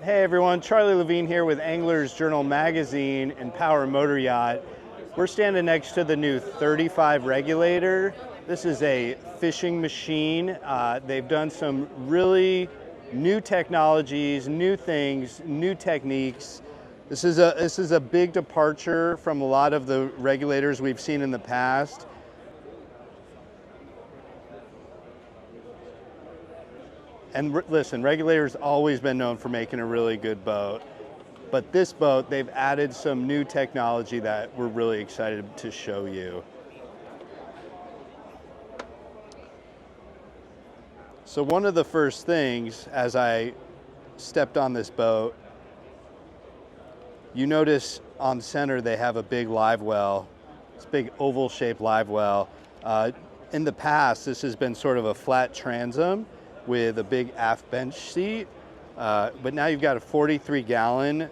Hey everyone, Charlie Levine here with Angler's Journal Magazine and Power Motoryacht. We're standing next to the new 35 Regulator. This is a fishing machine. They've done some really new technologies, new things, new techniques. This is a big departure from a lot of the Regulators we've seen in the past. And listen, Regulator's always been known for making a really good boat. But this boat, they've added some new technology that we're really excited to show you. So one of the first things, as I stepped on this boat, you notice on center they have a big live well. It's a big oval-shaped live well. In the past, this has been sort of a flat transom with a big aft bench seat, but now you've got a 43-gallon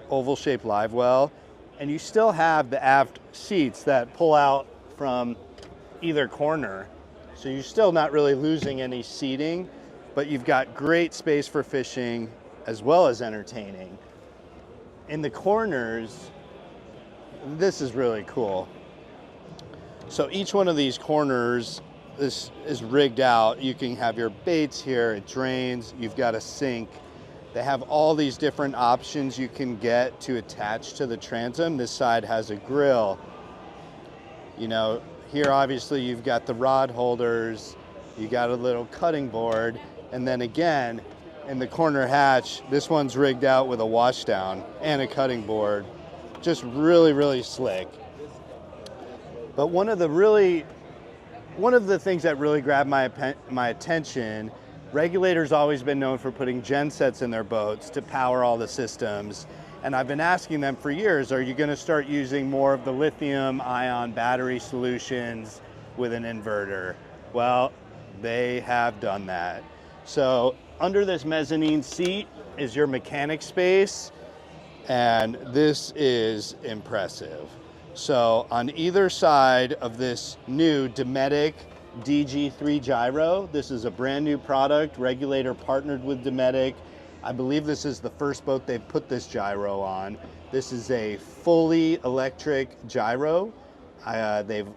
oval-shaped live well, and you still have the aft seats that pull out from either corner. So you're still not really losing any seating, but you've got great space for fishing as well as entertaining. In the corners, this is really cool. So each one of these corners, this is rigged out. You can have your baits here, it drains, you've got a sink. They have all these different options you can get to attach to the transom. This side has a grill. You know, here obviously you've got the rod holders, you got a little cutting board, and then again, in the corner hatch, this one's rigged out with a washdown and a cutting board. Just really, really slick. But one of the things that really grabbed my attention, Regulator's always been known for putting gensets in their boats to power all the systems. And I've been asking them for years, are you going to start using more of the lithium-ion battery solutions with an inverter? Well, they have done that. So under this mezzanine seat is your mechanic space, and this is impressive. So on either side of this new Dometic DG3 gyro, this is a brand new product. Regulator partnered with Dometic. I believe this is the first boat they've put this gyro on. This is a fully electric gyro. They've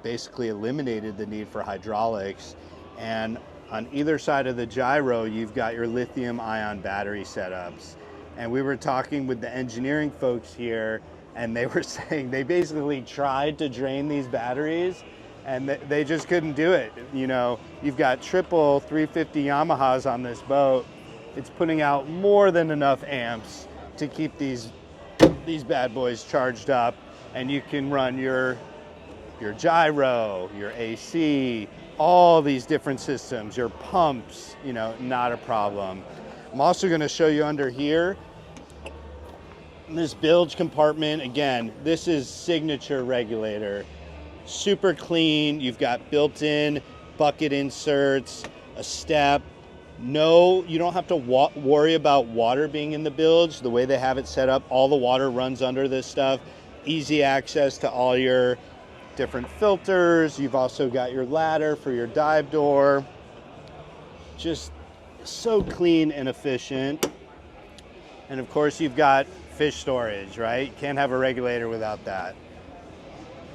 basically eliminated the need for hydraulics. And on either side of the gyro, you've got your lithium-ion battery setups. And we were talking with the engineering folks here, and they were saying they basically tried to drain these batteries and they just couldn't do it. You know, you've got triple 350 Yamahas on this boat. It's putting out more than enough amps to keep these bad boys charged up, and you can run your gyro, your AC, all these different systems, your pumps, you know, not a problem. I'm also gonna show you under here, this bilge compartment. Again, this is signature Regulator. Super clean. You've got built-in bucket inserts, a step. No, you don't have to worry about water being in the bilge. The way they have it set up, all the water runs under this stuff. Easy access to all your different filters. You've also got your ladder for your dive door. Just so clean and efficient. And of course, you've got fish storage, right? You can't have a Regulator without that.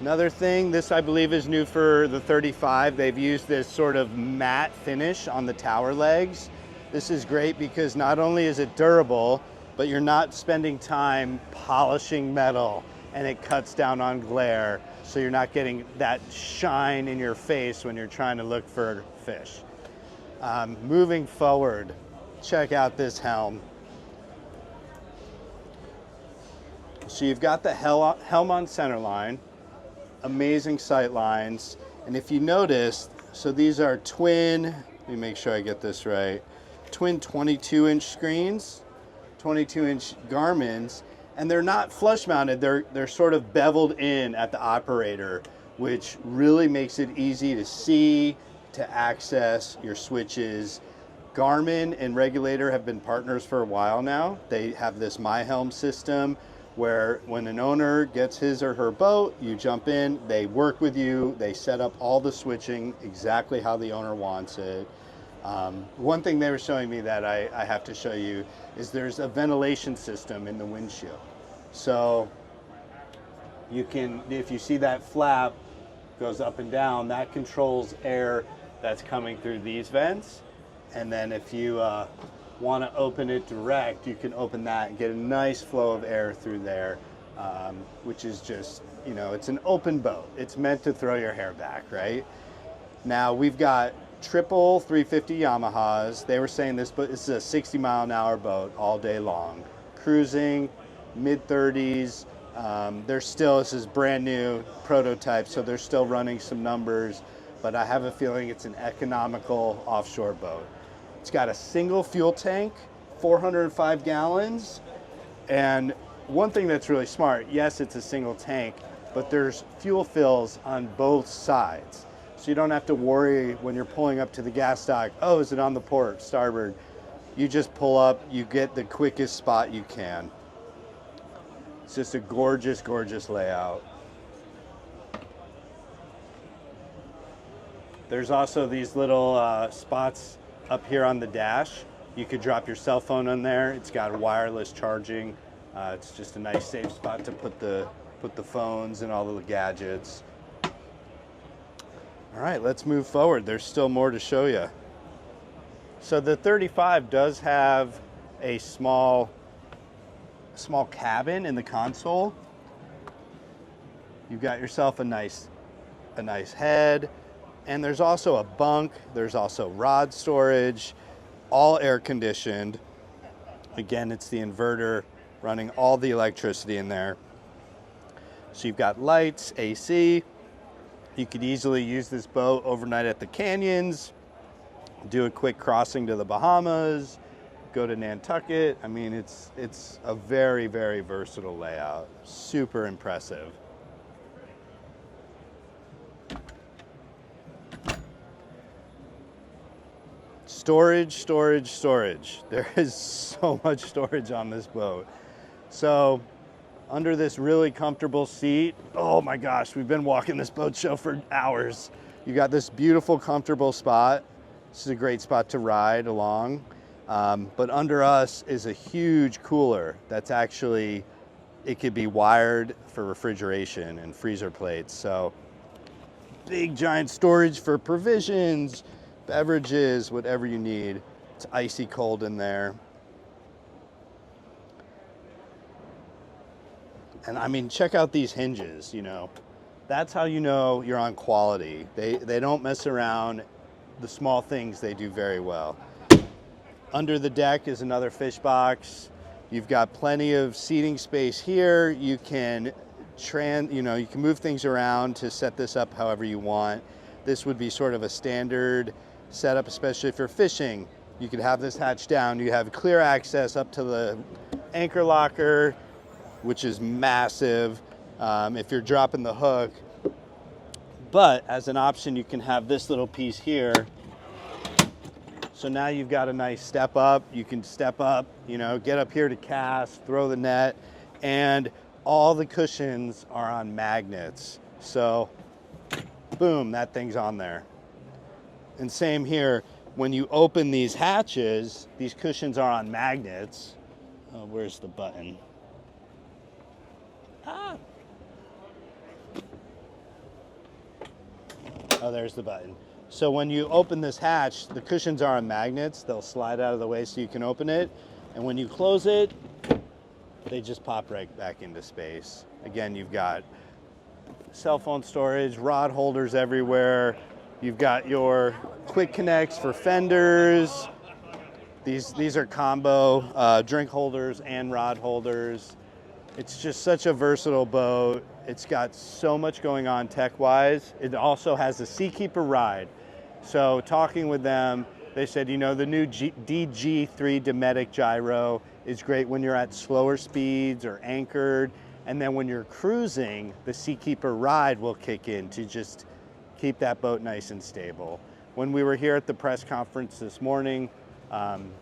Another thing, this I believe is new for the 35. They've used this sort of matte finish on the tower legs. This is great because not only is it durable, but you're not spending time polishing metal, and it cuts down on glare, so you're not getting that shine in your face when you're trying to look for fish. Moving forward, check out this helm. So you've got the helm on center line, amazing sight lines, and if you notice, so these are twin, let me make sure I get this right, twin 22-inch screens, 22-inch Garmin's, and they're not flush mounted, they're sort of beveled in at the operator, which really makes it easy to see, to access your switches. Garmin and Regulator have been partners for a while now. They have this My Helm system where when an owner gets his or her boat, you jump in, they work with you, they set up all the switching exactly how the owner wants it. One thing they were showing me that I have to show you is there's a ventilation system in the windshield. So you can, if you see that flap goes up and down, that controls air that's coming through these vents. And then if you want to open it direct, you can open that and get a nice flow of air through there, which is just, you know, it's an open boat. It's meant to throw your hair back, right? Now we've got triple 350 Yamahas. They were saying this is a 60-mile-an-hour boat all day long. Cruising, mid-30s. This is brand new prototype, so they're still running some numbers, but I have a feeling it's an economical offshore boat. It's got a single fuel tank, 405 gallons, and one thing that's really smart, yes, it's a single tank, but there's fuel fills on both sides. So you don't have to worry when you're pulling up to the gas dock, oh, is it on the port, starboard? You just pull up, you get the quickest spot you can. It's just a gorgeous, gorgeous layout. There's also these little spots up here on the dash. You could drop your cell phone on there. It's got wireless charging. It's just a nice safe spot to put the phones and all the gadgets. All right, let's move forward. There's still more to show you. So the 35 does have a small cabin in the console. You've got yourself a nice head, and there's also a bunk. There's also rod storage, all air conditioned. Again, it's the inverter running all the electricity in there. So you've got lights, AC. You could easily use this boat overnight at the canyons, do a quick crossing to the Bahamas, go to Nantucket. I mean, it's a very, very versatile layout. Super impressive. Storage, storage, storage. There is so much storage on this boat. So under this really comfortable seat, oh my gosh, we've been walking this boat show for hours. You got this beautiful, comfortable spot. This is a great spot to ride along. But under us is a huge cooler that's actually, it could be wired for refrigeration and freezer plates. So big giant storage for provisions, beverages, whatever you need. It's icy cold in there. And I mean, check out these hinges, you know. That's how you know you're on quality. They don't mess around. The small things they do very well. Under the deck is another fish box. You've got plenty of seating space here. You can you can move things around to set this up however you want. This would be sort of a standard setup, especially if you're fishing. You could have this hatch down. You have clear access up to the anchor locker, which is massive if you're dropping the hook. But as an option, you can have this little piece here. So now you've got a nice step up. You can step up, you know, get up here to cast, throw the net, and all the cushions are on magnets. So boom, that thing's on there. And same here, when you open these hatches, these cushions are on magnets. Oh, where's the button? Ah. Oh, there's the button. So when you open this hatch, the cushions are on magnets. They'll slide out of the way so you can open it. And when you close it, they just pop right back into space. Again, you've got cell phone storage, rod holders everywhere. You've got your quick connects for fenders. These are combo drink holders and rod holders. It's just such a versatile boat. It's got so much going on tech-wise. It also has a Seakeeper ride. So talking with them, they said, you know, the new DG3 Dometic gyro is great when you're at slower speeds or anchored. And then when you're cruising, the Seakeeper ride will kick in to just keep that boat nice and stable. When we were here at the press conference this morning,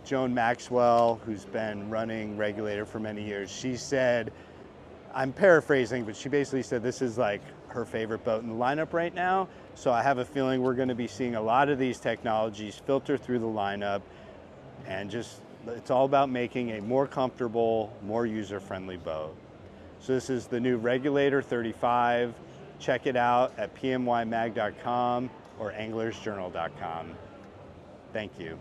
Joan Maxwell, who's been running Regulator for many years, she said I'm paraphrasing, but she basically said this is like her favorite boat in the lineup right now. So I have a feeling we're going to be seeing a lot of these technologies filter through the lineup, and just it's all about making a more comfortable, more user-friendly boat. So this is the new Regulator 35. Check it out at pmymag.com or anglersjournal.com. Thank you.